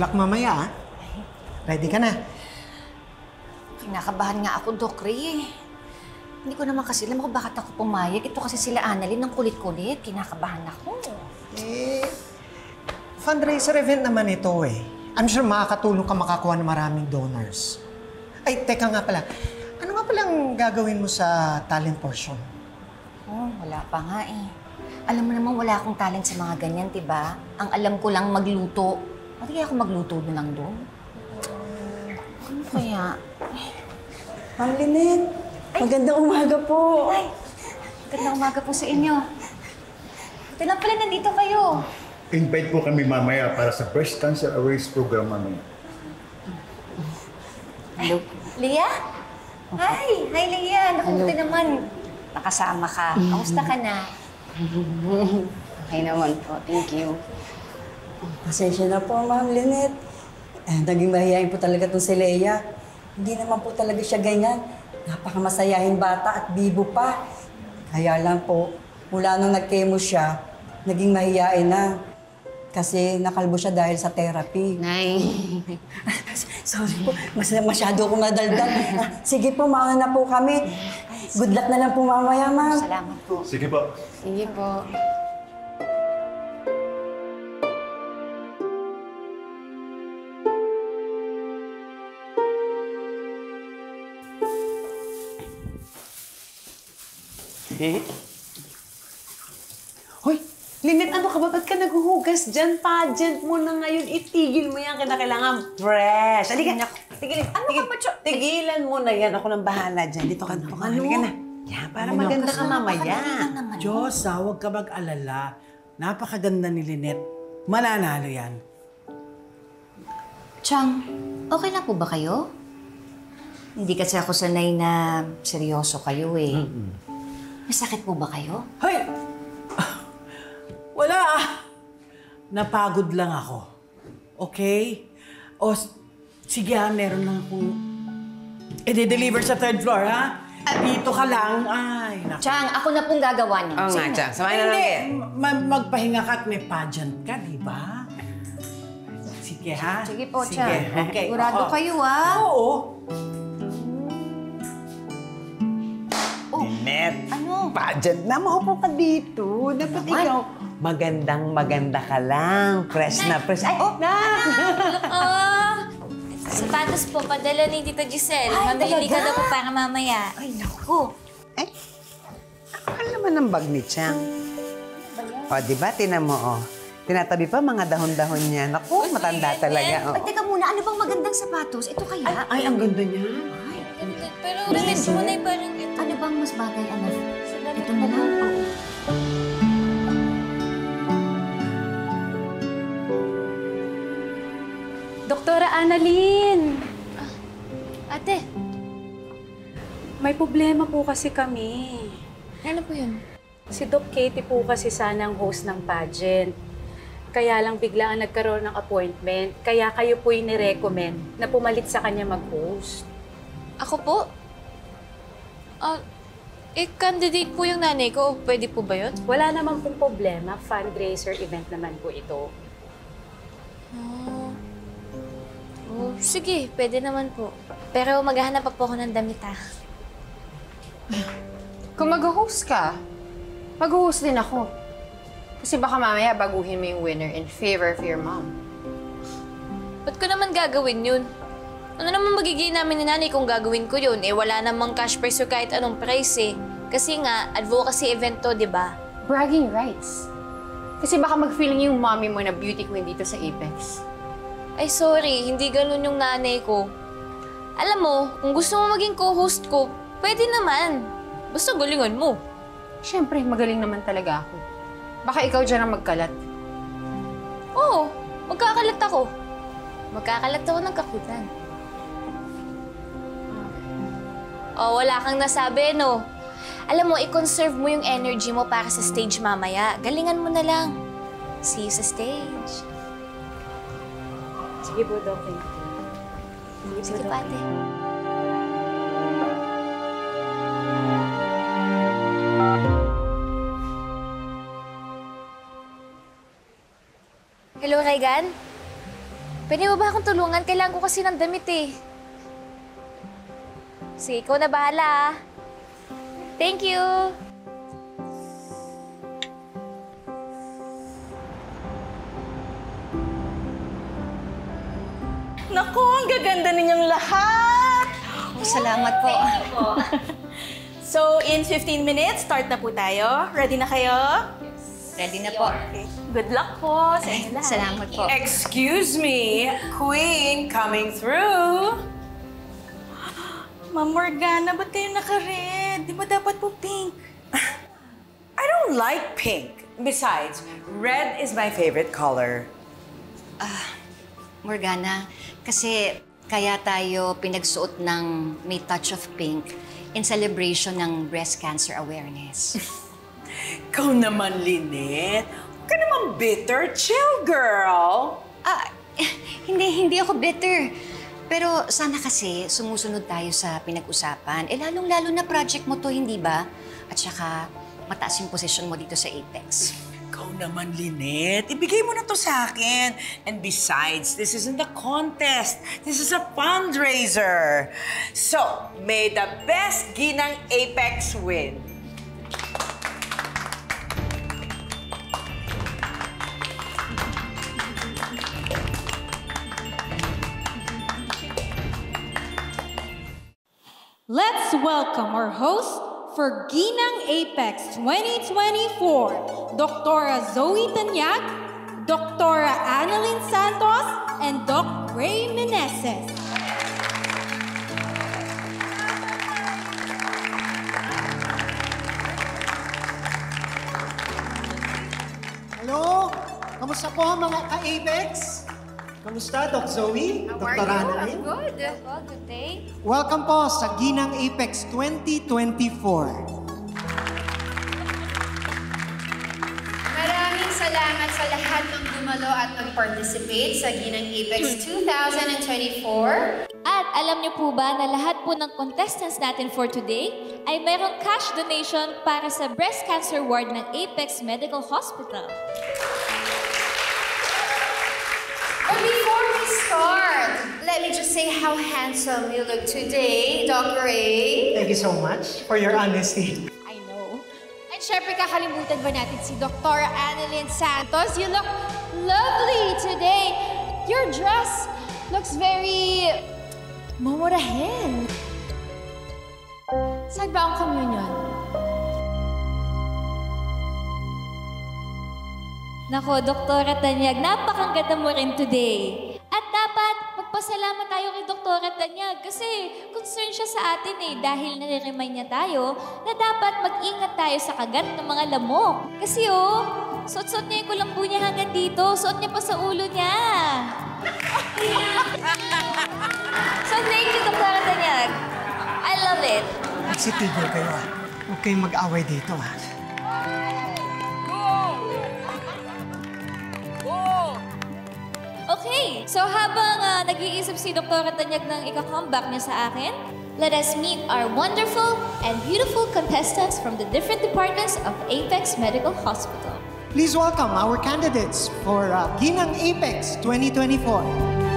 luck mamaya, ha? Ready ka na? Kinakabahan nga ako, Doc Ray. Hindi ko naman kasi alam kung bakit ako pumayag. Ito kasi sila Annalyn ng kulit-kulit. Kinakabahan ako. Fundraiser event naman ito eh. I'm sure makakatulong ka makakuha ng maraming donors. Ay, teka nga pala. Ano nga palang gagawin mo sa talent portion? Wala pa nga eh. Alam mo naman wala akong talent sa mga ganyan, diba? Ang alam ko lang magluto. Pati kaya ako magluto doon lang doon? Ano kaya? Ma'am Lynette, magandang umaga po. Ay, magandang umaga po sa inyo. Ito lang pala, nandito kayo. Invite po kami mamaya para sa Breast Cancer Awareness Program mamaya. Hello. Leah? Hi! Hi, Leah! Nakuti naman. Nakasama ka. Kamusta ka na? Okay naman po, thank you. Pasensya na po, Ma'am Lynette. Naging mahihayin po talaga itong si Leia. Hindi naman po talaga siya ganyan. Napakamasayahin bata at bibo pa. Kaya lang po, mula nung nag-chemo siya, naging mahihain na. Kasi nakalbo siya dahil sa therapy. Nay. Sorry po, masyado akong nadaldal. Sige po, mauna na po kami. Good luck na lang po mamaya, ma'am. Salamat po. Sige po. Sige po. Hoy, Lynette, ano ka ba? Ba't ka naghuhugas dyan? Pageant mo na ngayon. Itigil mo yan. Kailangan fresh. Halika. Tigilin. Ano ka ba, Cho? Tigilan mo na yan. Ako nang bahala dyan. Dito ka na. Halika na. Yan, para maganda ka mamaya. Diyos, huwag ka mag-alala. Napakaganda ni Lynette. Mananalo yan. Chang, okay na po ba kayo? Hindi kasi ako sanay na seryoso kayo eh. May sakit po ba kayo? Hoy! Wala ah! Napagod lang ako. Okay? O, sige ha, meron lang akong i-deliver sa third floor, ha? Dito ka lang. Ay, naku. Chang, ako na pong gagawa niyo. Oo nga, Chang. Samahin na lang Hindi, yan. magpahinga ka at may pageant ka, di ba? Sige ha? Sige po, Sige, Chang. okay. Sigurado Oo. kayo, ah. Oo. Lynette, Ano? pageant na. Maupo ka dito. Dapat Naman. ikaw, maganda ka lang. Fresh na fresh. Ay, Sapatos po, padala ni Tita Giselle. Ay, Mabili ka talaga? daw po para mamaya. Ay, naku. Ano naman ang bag ni Chang? O, di ba? Tinan mo, oh. Tinatabi pa mga dahon-dahon niya. Naku, matanda talaga. Ay, teka muna. Ano bang magandang sapatos? Ito kaya? Ay, ang ganda niya. Pero relate mo na parang ito. Ano bang mas bagay, anak? Ito na lang. Oo. Doktora Annalyn! Ate, May problema po kasi kami. ano po yun? Si Doc Katie po kasi sana ang host ng pageant. Kaya lang biglaan nagkaroon ng appointment. Kaya kayo po yung nirecommend na pumalit sa kanya mag-host. Ako po? Candidate po yung nanay ko. Pwede po ba yun? Wala naman pong problema. Fundraiser event naman po ito. Sige, pwede naman po. Pero maghahanap pa po ako ng damit, ha? Kung mag-host ka, mag-host din ako. Kasi baka mamaya baguhin mo yung winner in favor of your mom. Ba't ko naman gagawin yun? Ano naman magiging namin ni nanay kung gagawin ko yun? Eh, wala namang cash prize o kahit anong price eh. Kasi nga, advocacy event to, di ba? Bragging rights. Kasi baka mag-feeling yung mommy mo na beauty queen dito sa Apex. Ay, sorry. Hindi ganun yung nanay ko. Alam mo, kung gusto mo maging co-host ko, pwede naman. Basta galingan mo. Siyempre, magaling naman talaga ako. Baka ikaw dyan ang magkalat. Oo, magkakalat ako. Magkakalat ako ng kakutan. Oh, wala kang nasabi, no? Alam mo, i-conserve mo yung energy mo para sa stage mamaya. Galingan mo na lang. See you sa stage. Sige po, Doc. Sige pa, ate. Hello, Regan? Pwede mo ba akong tulungan? Kailangan ko kasi ng damit eh. Sige, ikaw na bahala ah. Thank you! Naku, ang gaganda ninyong lahat! Salamat po. So, in 15 minutes, start na po tayo. Ready na kayo? Ready na po. Okay. Good luck po sa inyo lahat. Salamat po. Excuse me, Queen coming through. Ma'am Morgana, ba't kayo naka-red? Di ba dapat po pink? I don't like pink. Besides, red is my favorite color. Morgana, kasi kaya tayo pinagsuot ng may touch of pink in celebration ng breast cancer awareness. Ikaw naman, Lynette. Huwag ka naman bitter. Chill, girl. Hindi ako bitter. Pero sana kasi sumusunod tayo sa pinag-usapan. Lalong-lalo na project mo to, hindi ba? At saka mataas yung posisyon mo dito sa Apex. Ikaw naman, Lynette. Ibigay mo na to sa akin. And besides, this isn't a contest. This is a fundraiser. So, may the best ginang Apex win. Let's welcome our host for Ginang Apex 2024, Dr. Zoe Tanyag, Dr. Annalyn Santos, and Doc Ray Meneses. Hello? Kamusta po mga ka-Apex? Kamusta, Doc Zoe? Dr. Annalyn? Good. Good day. Welcome po sa Ginang Apex 2024. Maraming salamat sa lahat ng dumalo at mag-participate sa Ginang Apex 2024. At alam niyo po ba na lahat po ng contestants natin for today ay mayroong cash donation para sa breast cancer ward ng Apex Medical Hospital. But before we start, let me just say how handsome you look today, Dr. A. Thank you so much for your honesty. I know. And syempre kakalimutan ba natin si Dr. Annalyn Santos? You look lovely today. Your dress looks very mamurahin. Saan ba ang communion? Nako, Doktora Tanyag, napakaganda mo rin today. At dapat magpasalamat tayo kay Doktora Tanyag kasi concern siya sa atin dahil nare-remind niya tayo na dapat mag-ingat tayo sa kagat ng mga lamok. Kasi suot-suot niya yung kulambo niya hanggang dito, suot niya pa sa ulo niya. So thank you, Doktora Tanyag. I love it. Magsitigil kayo ah. Huwag kayong mag-away dito ah. Okay, so habang nag-iisip si Dr. Tanyag ng ika-comeback niya sa akin, let us meet our wonderful and beautiful contestants from the different departments of Apex Medical Hospital. Please welcome our candidates for Ginang Apex 2024.